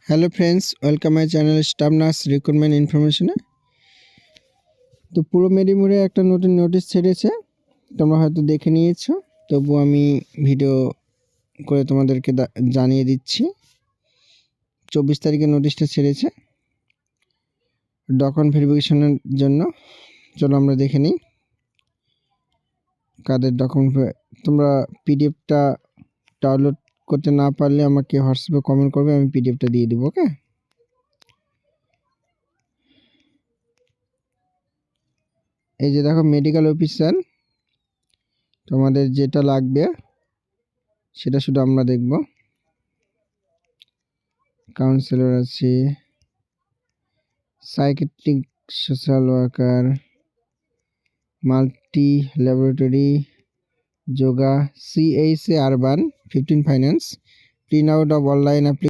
Hello friends, welcome my channel staff nurse recruitment ইনফরমেশনে। তো পুরো মেদিনীপুরে একটা নতুন নোটিশ ছেড়েছে, তোমরা হয়তো দেখে নিয়েছো, তবু আমি ভিডিও করে তোমাদেরকে জানিয়ে দিচ্ছি। 24 তারিখে নোটিশটা ছেড়েছে ডকুমেন্ট ভেরিফিকেশনের জন্য। চলো আমরা দেখে নিই কাদের ডকুমেন্ট। তোমরা পিডিএফটা ডাউনলোড করতে না পারলে আমাকে হোয়াটসঅ্যাপে কমেন্ট করবে, আমি পিডিএফটা দিয়ে দেবো। ওকে, এই যে দেখো মেডিকেল অফিসার, তোমাদের যেটা লাগবে সেটা শুধু আমরা দেখব। কাউন্সিলর আছে, psychiatric social worker, multi laboratory, yoga, CHA urban, 15 finance, print out of online